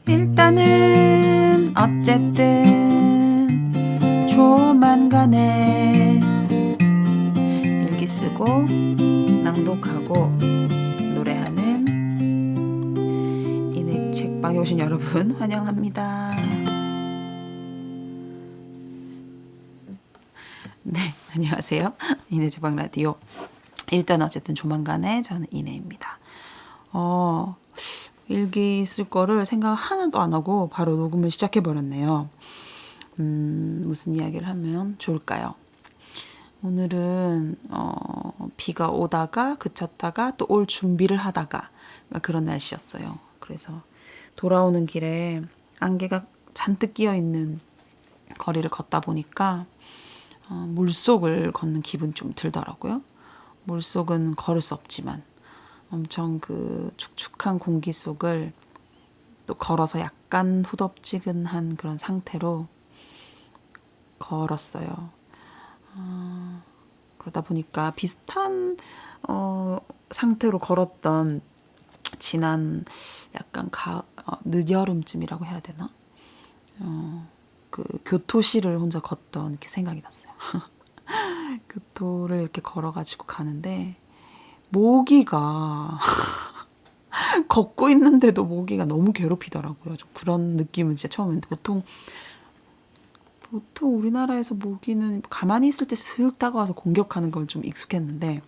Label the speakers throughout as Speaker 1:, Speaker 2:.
Speaker 1: 일단은 어쨌든 조만간에 일기 쓰고 낭독하고 노래하는 이내 책방에 오신 여러분 환영합니다. 네, 안녕하세요. 이내 책방 라디오. 일단 어쨌든 조만간에 저는 이내입니다. 일기 쓸 거를 생각 하나도 안 하고 바로 녹음을 시작해버렸네요. 무슨 이야기를 하면 좋을까요? 오늘은 비가 오다가 그쳤다가 또 올 준비를 하다가 그런 날씨였어요. 그래서 돌아오는 길에 안개가 잔뜩 끼어있는 거리를 걷다 보니까 물속을 걷는 기분이 좀 들더라고요. 물속은 걸을 수 없지만 엄청 그 축축한 공기 속을 또 걸어서 약간 후덥지근한 그런 상태로 걸었어요. 그러다 보니까 비슷한 상태로 걸었던 지난 약간 늦여름쯤이라고 해야 되나? 그 교토시를 혼자 걷던 그 생각이 났어요. 교토를 이렇게 걸어가지고 가는데 모기가 걷고 있는데도 모기가 너무 괴롭히더라고요. 좀 그런 느낌은 진짜 처음인데 보통 우리나라에서 모기는 가만히 있을 때 슥 다가와서 공격하는 건 좀 익숙했는데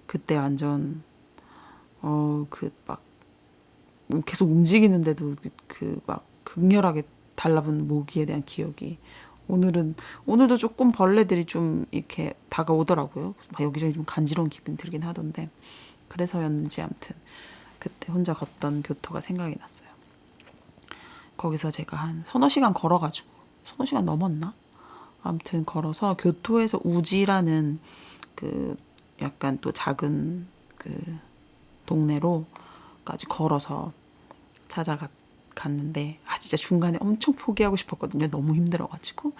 Speaker 1: 그때 완전 그 막 계속 움직이는데도 그 막 극렬하게 달라붙는 모기에 대한 기억이 오늘도 조금 벌레들이 좀 이렇게 다가오더라고요. 막 여기저기 좀 간지러운 기분이 들긴 하던데 그래서였는지 아무튼 그때 혼자 걷던 교토가 생각이 났어요. 거기서 제가 한 서너 시간 걸어가지고 서너 시간 넘었나? 아무튼 걸어서 교토에서 우지라는 그 약간 또 작은 그 동네로까지 걸어서 찾아갔는데 진짜 중간에 엄청 포기하고 싶었거든요. 너무 힘들어가지고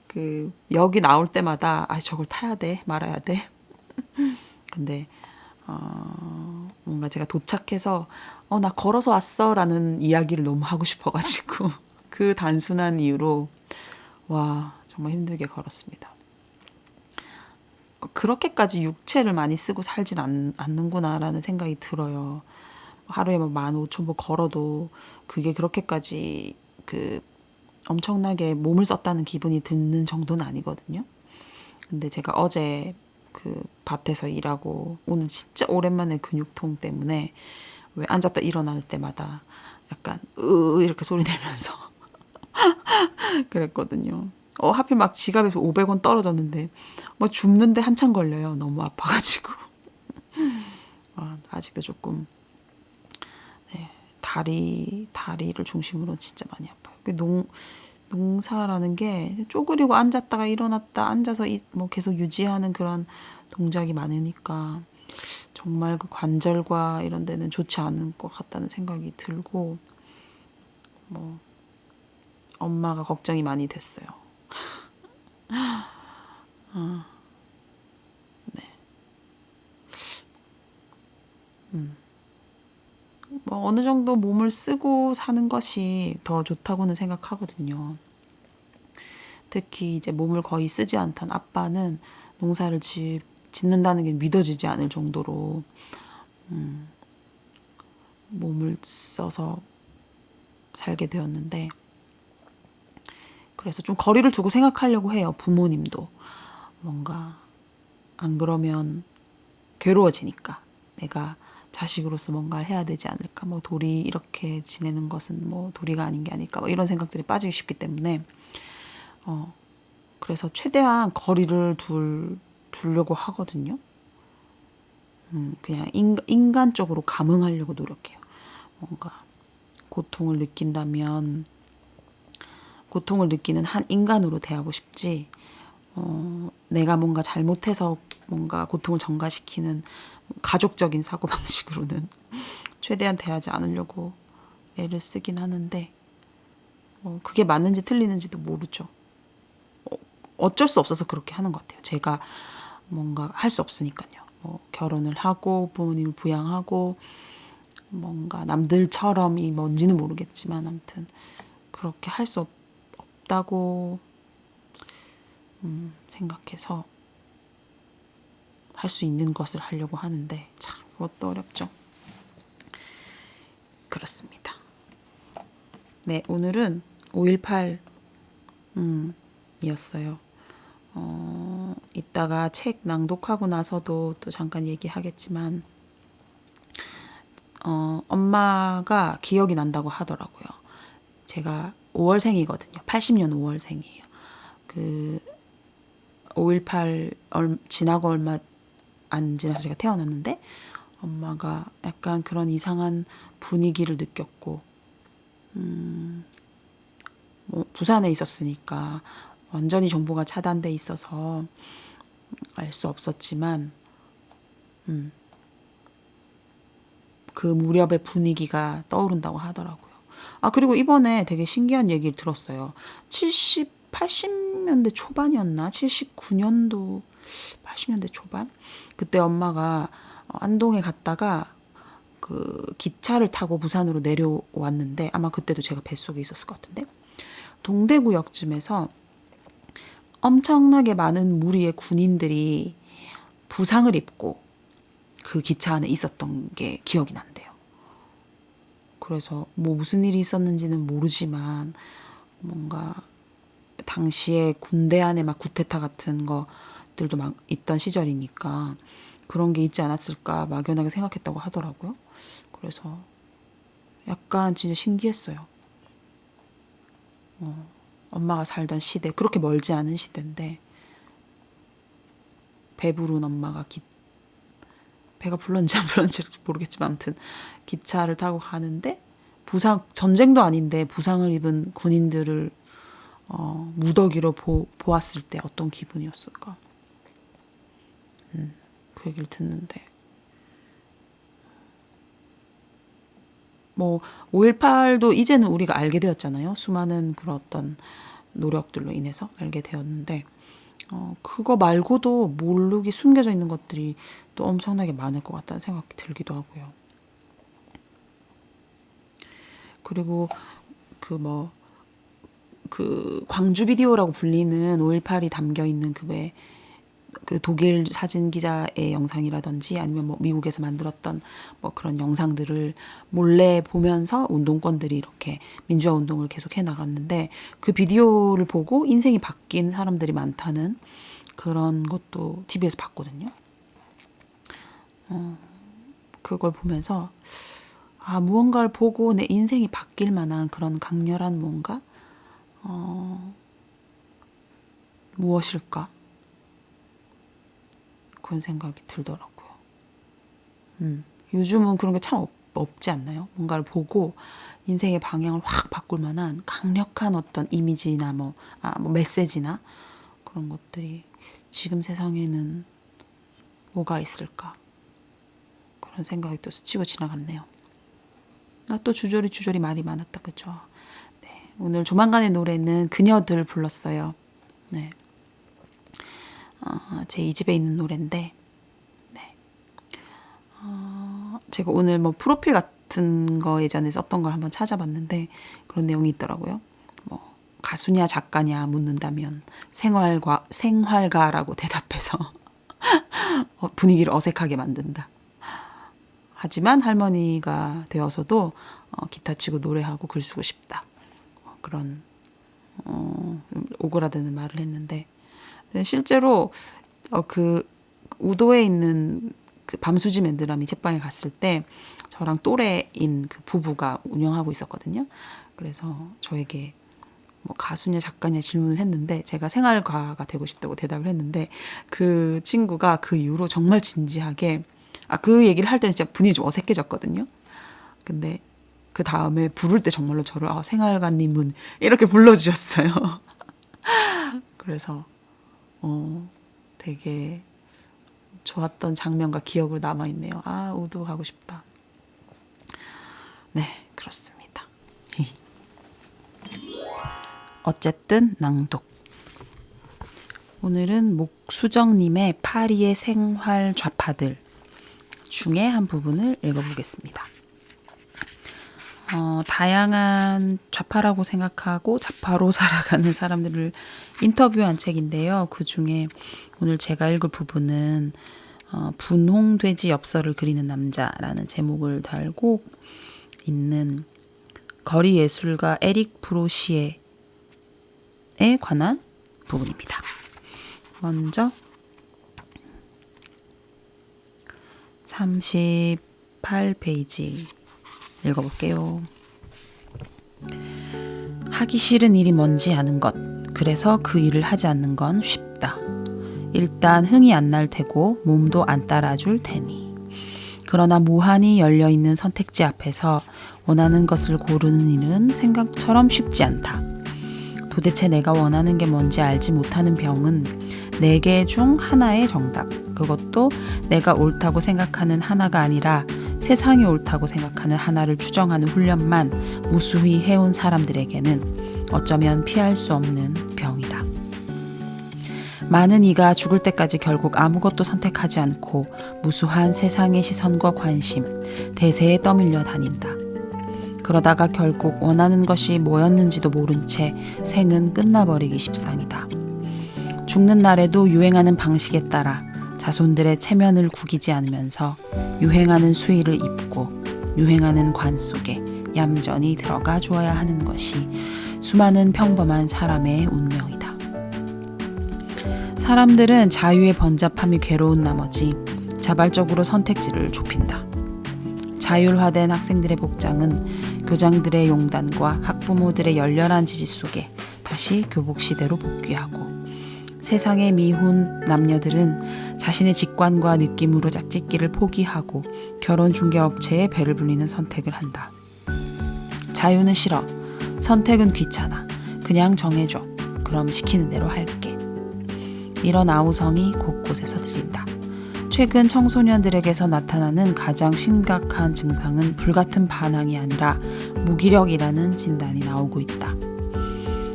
Speaker 1: 그 여기 나올 때마다 저걸 타야 돼 말아야 돼. 근데 뭔가 제가 도착해서 나 걸어서 왔어 라는 이야기를 너무 하고 싶어가지고 그 단순한 이유로 와 정말 힘들게 걸었습니다. 그렇게까지 육체를 많이 쓰고 살진 않는구나 라는 생각이 들어요. 하루에 뭐 15,000보 걸어도 그게 그렇게까지 그 엄청나게 몸을 썼다는 기분이 드는 정도는 아니거든요. 근데 제가 어제 그 밭에서 일하고 오늘 진짜 오랜만에 근육통 때문에 왜 앉았다 일어날 때마다 약간 이렇게 소리 내면서 그랬거든요. 하필 막 지갑에서 500원 떨어졌는데 뭐 줍는데 한참 걸려요. 너무 아파가지고 아직도 조금 다리를 중심으로 진짜 많이 아파요. 농사라는 게 쪼그리고 앉았다가 일어났다 앉아서 뭐 계속 유지하는 그런 동작이 많으니까 정말 그 관절과 이런 데는 좋지 않은 것 같다는 생각이 들고 뭐 엄마가 걱정이 많이 됐어요. 네. 뭐 어느 정도 몸을 쓰고 사는 것이 더 좋다고는 생각하거든요. 특히 이제 몸을 거의 쓰지 않던 아빠는 농사를 짓는다는 게 믿어지지 않을 정도로 몸을 써서 살게 되었는데 그래서 좀 거리를 두고 생각하려고 해요. 부모님도 뭔가 안 그러면 괴로워지니까 내가 자식으로서 뭔가를 해야 되지 않을까. 뭐 도리 이렇게 지내는 것은 뭐 도리가 아닌 게 아닐까. 뭐 이런 생각들이 빠지기 쉽기 때문에 그래서 최대한 거리를 두려고 하거든요. 그냥 인간적으로 감응하려고 노력해요. 뭔가 고통을 느낀다면 고통을 느끼는 한 인간으로 대하고 싶지 내가 뭔가 잘못해서 뭔가 고통을 전가시키는 가족적인 사고방식으로는 최대한 대하지 않으려고 애를 쓰긴 하는데 그게 맞는지 틀리는지도 모르죠. 어쩔 수 없어서 그렇게 하는 것 같아요. 제가 뭔가 할 수 없으니까요. 결혼을 하고 부모님을 부양하고 뭔가 남들처럼이 뭔지는 모르겠지만 아무튼 그렇게 할 수 없다고 생각해서 할 수 있는 것을 하려고 하는데 참 그것도 어렵죠. 그렇습니다. 네, 오늘은 5.18 이었어요. 이따가 책 낭독하고 나서도 또 잠깐 얘기하겠지만 엄마가 기억이 난다고 하더라고요. 제가 5월생이거든요. 80년 5월생이에요. 그 5.18 지나고 얼마 안 지나서 제가 태어났는데 엄마가 약간 그런 이상한 분위기를 느꼈고 뭐 부산에 있었으니까 완전히 정보가 차단돼 있어서 알 수 없었지만 그 무렵의 분위기가 떠오른다고 하더라고요. 아, 그리고 이번에 되게 신기한 얘기를 들었어요. 80년대 초반이었나? 79년도, 80년대 초반? 그때 엄마가 안동에 갔다가 그 기차를 타고 부산으로 내려왔는데 아마 그때도 제가 뱃속에 있었을 것 같은데 동대구역쯤에서 엄청나게 많은 무리의 군인들이 부상을 입고 그 기차 안에 있었던 게 기억이 난대요. 그래서 뭐 무슨 일이 있었는지는 모르지만 뭔가 당시에 군대 안에 막 구테타 같은 것들도 막 있던 시절이니까 그런 게 있지 않았을까 막연하게 생각했다고 하더라고요. 그래서 약간 진짜 신기했어요. 엄마가 살던 시대, 그렇게 멀지 않은 시대인데 배부른 엄마가 배가 불렀는지 안 불렀는지 모르겠지만 아무튼 기차를 타고 가는데 전쟁도 아닌데 부상을 입은 군인들을 무더기로 보았을 때 어떤 기분이었을까? 그 얘기를 듣는데 뭐 5.18도 이제는 우리가 알게 되었잖아요. 수많은 그런 어떤 노력들로 인해서 알게 되었는데 그거 말고도 모르게 숨겨져 있는 것들이 또 엄청나게 많을 것 같다는 생각이 들기도 하고요. 그리고 그 광주 비디오라고 불리는 5.18이 담겨 있는 그 독일 사진 기자의 영상이라든지 아니면 뭐 미국에서 만들었던 뭐 그런 영상들을 몰래 보면서 운동권들이 이렇게 민주화 운동을 계속 해 나갔는데 그 비디오를 보고 인생이 바뀐 사람들이 많다는 그런 것도 TV에서 봤거든요. 그걸 보면서 무언가를 보고 내 인생이 바뀔 만한 그런 강렬한 뭔가 무엇일까? 그런 생각이 들더라고요. 요즘은 그런 게 참 없지 않나요? 뭔가를 보고 인생의 방향을 확 바꿀 만한 강력한 어떤 이미지나 뭐 메시지나 그런 것들이 지금 세상에는 뭐가 있을까? 그런 생각이 또 스치고 지나갔네요. 또 주저리 말이 많았다, 그죠? 네, 오늘 조만간의 노래는 그녀들 불렀어요. 네. 제 2집에 있는 노래인데, 네. 제가 오늘 뭐 프로필 같은 거 예전에 썼던 걸 한번 찾아봤는데 그런 내용이 있더라고요. 뭐 가수냐 작가냐 묻는다면 생활가라고 대답해서 분위기를 어색하게 만든다. 하지만 할머니가 되어서도 기타 치고 노래하고 글 쓰고 싶다. 그런 오그라드는 말을 했는데 실제로 그 우도에 있는 그 밤수지 맨드라미 책방에 갔을 때 저랑 또래인 그 부부가 운영하고 있었거든요. 그래서 저에게 뭐 가수냐 작가냐 질문을 했는데 제가 생활가가 되고 싶다고 대답을 했는데 그 친구가 그 이후로 정말 진지하게 그 얘기를 할 때는 진짜 분위기 좀 어색해졌거든요. 근데 그 다음에 부를 때 정말로 저를 생활가님은 이렇게 불러주셨어요. 그래서 되게 좋았던 장면과 기억으로 남아있네요. 우도 가고 싶다. 네, 그렇습니다. 어쨌든 낭독. 오늘은 목수정님의 파리의 생활 좌파들 중에 한 부분을 읽어보겠습니다. 다양한 좌파라고 생각하고 좌파로 살아가는 사람들을 인터뷰한 책인데요. 그중에 오늘 제가 읽을 부분은 분홍돼지 엽서를 그리는 남자라는 제목을 달고 있는 거리 예술가 에릭 브로시에에 관한 부분입니다. 먼저 38페이지 읽어볼게요. 하기 싫은 일이 뭔지 아는 것. 그래서 그 일을 하지 않는 건 쉽다. 일단 흥이 안 날 테고 몸도 안 따라줄 테니. 그러나 무한히 열려있는 선택지 앞에서 원하는 것을 고르는 일은 생각처럼 쉽지 않다. 도대체 내가 원하는 게 뭔지 알지 못하는 병은 4개 중 하나의 정답. 그것도 내가 옳다고 생각하는 하나가 아니라 세상이 옳다고 생각하는 하나를 추정하는 훈련만 무수히 해온 사람들에게는 어쩌면 피할 수 없는 병이다. 많은 이가 죽을 때까지 결국 아무것도 선택하지 않고 무수한 세상의 시선과 관심, 대세에 떠밀려 다닌다. 그러다가 결국 원하는 것이 뭐였는지도 모른 채 생은 끝나버리기 십상이다. 죽는 날에도 유행하는 방식에 따라 자손들의 체면을 구기지 않으면서 유행하는 수의를 입고 유행하는 관 속에 얌전히 들어가 주어야 하는 것이 수많은 평범한 사람의 운명이다. 사람들은 자유의 번잡함이 괴로운 나머지 자발적으로 선택지를 좁힌다. 자율화된 학생들의 복장은 교장들의 용단과 학부모들의 열렬한 지지 속에 다시 교복시대로 복귀하고 세상의 미혼 남녀들은 자신의 직관과 느낌으로 짝짓기를 포기하고 결혼중개업체에 배를 불리는 선택을 한다. 자유는 싫어. 선택은 귀찮아. 그냥 정해줘. 그럼 시키는 대로 할게. 이런 아우성이 곳곳에서 들린다. 최근 청소년들에게서 나타나는 가장 심각한 증상은 불같은 반항이 아니라 무기력이라는 진단이 나오고 있다.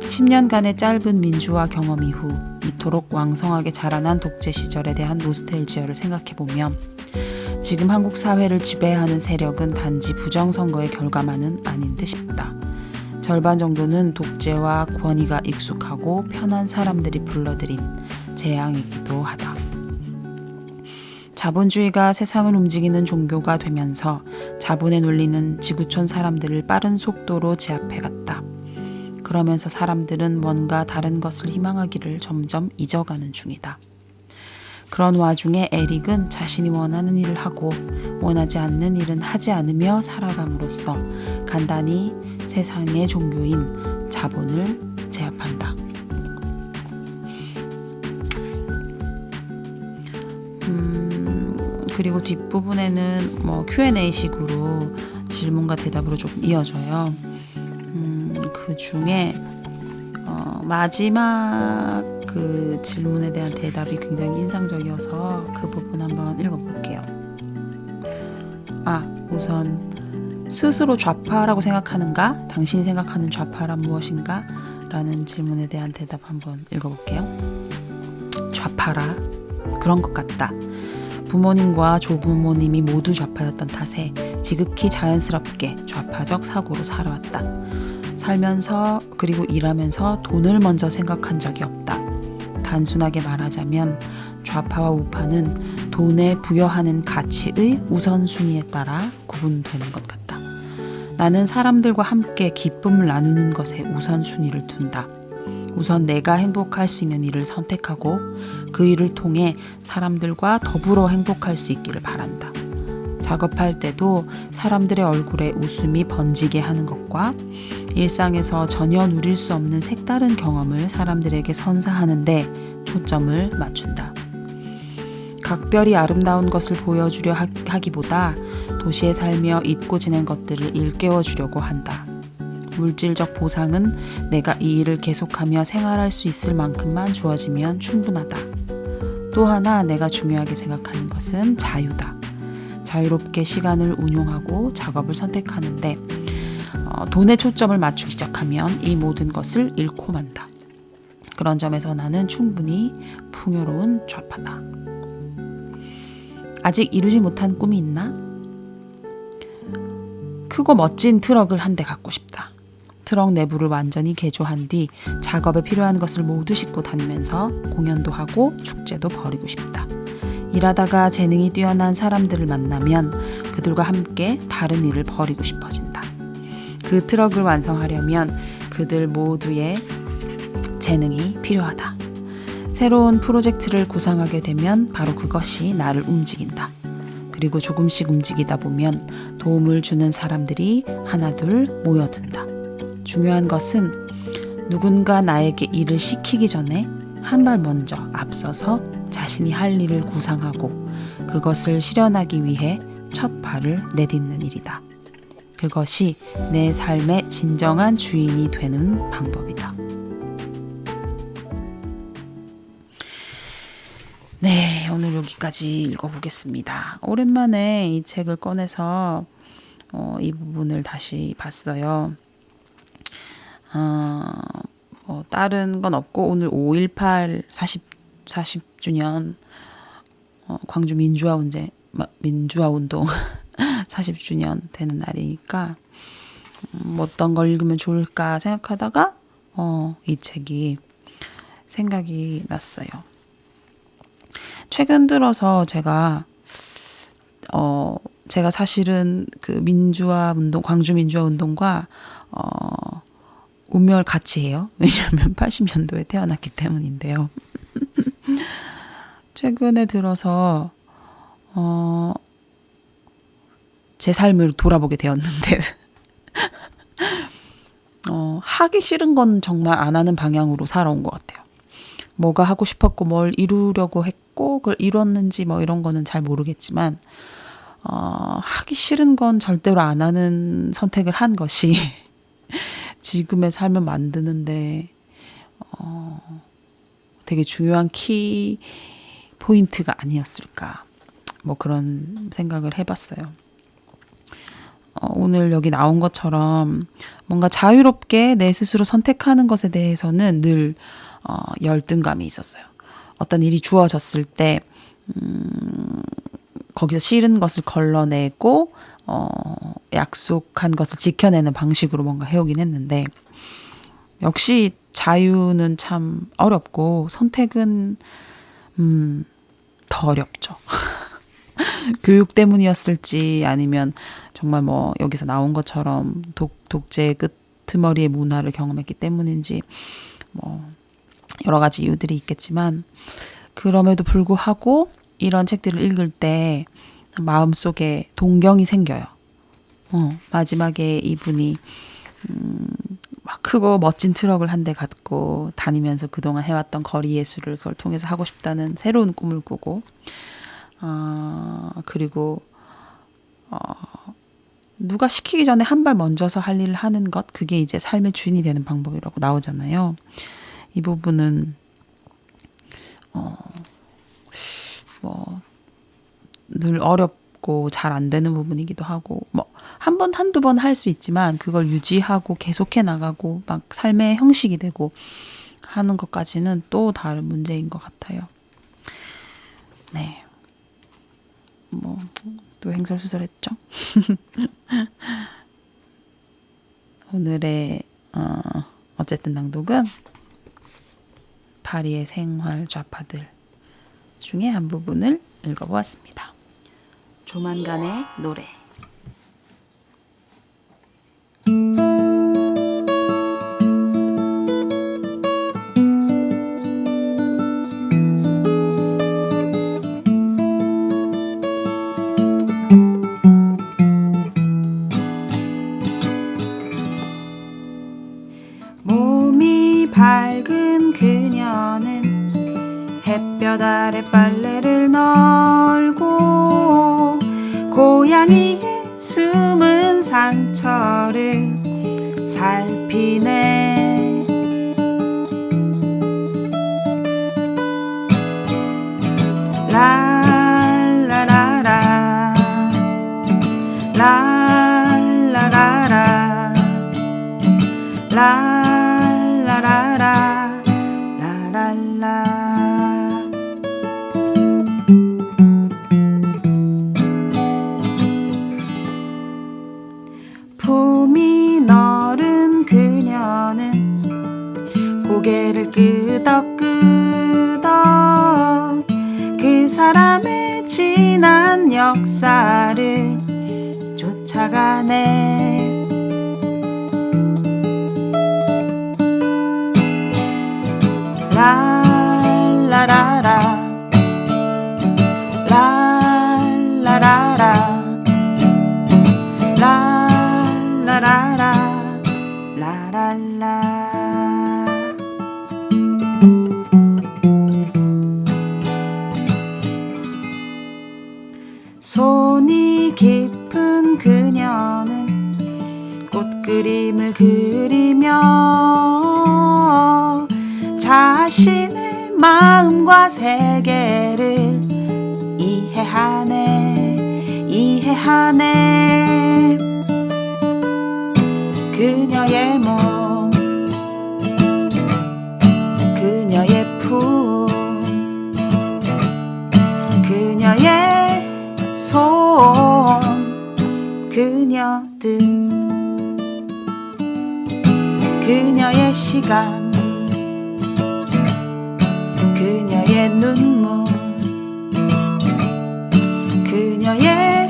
Speaker 1: 10년간의 짧은 민주화 경험 이후 이토록 왕성하게 자라난 독재 시절에 대한 노스텔지어를 생각해보면 지금 한국 사회를 지배하는 세력은 단지 부정선거의 결과만은 아닌 듯 싶다. 절반 정도는 독재와 권위가 익숙하고 편한 사람들이 불러들인 재앙이기도 하다. 자본주의가 세상을 움직이는 종교가 되면서 자본의 논리는 지구촌 사람들을 빠른 속도로 제압해갔다. 그러면서 사람들은 뭔가 다른 것을 희망하기를 점점 잊어가는 중이다. 그런 와중에 에릭은 자신이 원하는 일을 하고 원하지 않는 일은 하지 않으며 살아감으로써 간단히 세상의 종교인 자본을 제압한다. 그리고 뒷부분에는 Q&A 식으로 질문과 대답으로 좀 이어져요. 그 중에 마지막 그 질문에 대한 대답이 굉장히 인상적이어서 그 부분 한번 읽어볼게요. 우선 스스로 좌파라고 생각하는가? 당신이 생각하는 좌파란 무엇인가? 라는 질문에 대한 대답 한번 읽어볼게요. 좌파라? 그런 것 같다. 부모님과 조부모님이 모두 좌파였던 탓에 지극히 자연스럽게 좌파적 사고로 살아왔다. 살면서 그리고 일하면서 돈을 먼저 생각한 적이 없다. 단순하게 말하자면 좌파와 우파는 돈에 부여하는 가치의 우선순위에 따라 구분되는 것 같다. 나는 사람들과 함께 기쁨을 나누는 것에 우선순위를 둔다. 우선 내가 행복할 수 있는 일을 선택하고 그 일을 통해 사람들과 더불어 행복할 수 있기를 바란다. 작업할 때도 사람들의 얼굴에 웃음이 번지게 하는 것과 일상에서 전혀 누릴 수 없는 색다른 경험을 사람들에게 선사하는데 초점을 맞춘다. 각별히 아름다운 것을 보여주려 하기보다 도시에 살며 잊고 지낸 것들을 일깨워주려고 한다. 물질적 보상은 내가 이 일을 계속하며 생활할 수 있을 만큼만 주어지면 충분하다. 또 하나 내가 중요하게 생각하는 것은 자유다. 자유롭게 시간을 운용하고 작업을 선택하는데 돈에 초점을 맞추기 시작하면 이 모든 것을 잃고 만다. 그런 점에서 나는 충분히 풍요로운 좌파다. 아직 이루지 못한 꿈이 있나? 그 크고 멋진 트럭을 한 대 갖고 싶다. 트럭 내부를 완전히 개조한 뒤 작업에 필요한 것을 모두 싣고 다니면서 공연도 하고 축제도 벌이고 싶다. 일하다가 재능이 뛰어난 사람들을 만나면 그들과 함께 다른 일을 벌이고 싶어진다. 그 트럭을 완성하려면 그들 모두의 재능이 필요하다. 새로운 프로젝트를 구상하게 되면 바로 그것이 나를 움직인다. 그리고 조금씩 움직이다 보면 도움을 주는 사람들이 하나둘 모여든다. 중요한 것은 누군가 나에게 일을 시키기 전에 한 발 먼저 앞서서 자신이 할 일을 구상하고 그것을 실현하기 위해 첫 발을 내딛는 일이다. 그것이 내 삶의 진정한 주인이 되는 방법이다. 네, 오늘 여기까지 읽어보겠습니다. 오랜만에 이 책을 꺼내서 이 부분을 다시 봤어요. 다른 건 없고 오늘 5.18 40주년 광주 민주화운동 40주년 되는 날이니까 어떤 걸 읽으면 좋을까 생각하다가 이 책이 생각이 났어요. 최근 들어서 제가 사실은 그 광주 민주화 운동과 운명을 같이 해요. 왜냐하면 80년도에 태어났기 때문인데요. 최근에 들어서 제 삶을 돌아보게 되었는데 하기 싫은 건 정말 안 하는 방향으로 살아온 것 같아요. 뭐가 하고 싶었고 뭘 이루려고 했고 그걸 이뤘는지 뭐 이런 거는 잘 모르겠지만 하기 싫은 건 절대로 안 하는 선택을 한 것이 지금의 삶을 만드는데 되게 중요한 키 포인트가 아니었을까 뭐 그런 생각을 해봤어요. 오늘 여기 나온 것처럼 뭔가 자유롭게 내 스스로 선택하는 것에 대해서는 늘 열등감이 있었어요. 어떤 일이 주어졌을 때 거기서 싫은 것을 걸러내고 약속한 것을 지켜내는 방식으로 뭔가 해오긴 했는데 역시 자유는 참 어렵고 선택은 더 어렵죠. 교육 때문이었을지 아니면 정말 뭐 여기서 나온 것처럼 독재의 끄트머리의 문화를 경험했기 때문인지 뭐 여러 가지 이유들이 있겠지만 그럼에도 불구하고 이런 책들을 읽을 때 마음속에 동경이 생겨요. 마지막에 이분이 막 크고 멋진 트럭을 한 대 갖고 다니면서 그동안 해왔던 거리 예술을 그걸 통해서 하고 싶다는 새로운 꿈을 꾸고 그리고 누가 시키기 전에 한 발 먼저서 할 일을 하는 것 그게 이제 삶의 주인이 되는 방법이라고 나오잖아요. 이 부분은 늘 어렵고 잘 안 되는 부분이기도 하고 뭐 한 번 한두 번 할 수 있지만 그걸 유지하고 계속해 나가고 막 삶의 형식이 되고 하는 것까지는 또 다른 문제인 것 같아요. 네. 뭐 또 횡설수설했죠. 오늘의 어쨌든 낭독은 파리의 생활 좌파들 중에 한 부분을 읽어보았습니다. 조만간의 노래. 몸이 밝은 그녀는 햇볕 아래 빨래를 널고 고양이의 숨은 상처를 살피네. 랄라라라 랄라라라 랄라라라 라랄라. 고개를 끄덕끄덕 그 사람의 지난 역사를 쫓아가네. 랄라라라 랄라라라 랄라라라 라랄라. 손이 깊은 그녀는 꽃그림을 그리며 자신의 마음과 세계를 이해하네. 그녀의 몸, 그녀의 품, 그녀의 손, 그녀들, 그녀의 시간, 그녀의 눈물, 그녀의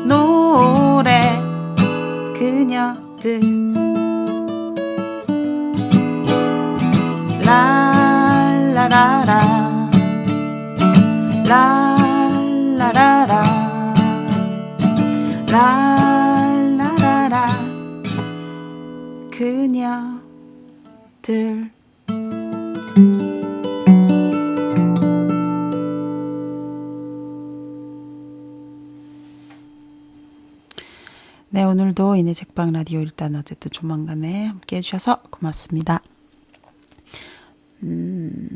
Speaker 1: 노래, 그녀들. 랄라라라 랄라라라 랄라라라 그녀들. 네, 오늘도 이내 책방 라디오 일단 어쨌든 조만간에 함께 해주셔서 고맙습니다. 네,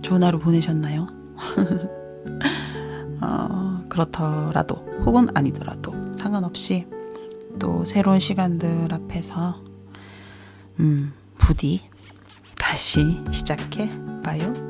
Speaker 1: 좋은 하루 보내셨나요? 그렇더라도 혹은 아니더라도 상관없이 또 새로운 시간들 앞에서 부디 다시 시작해 봐요.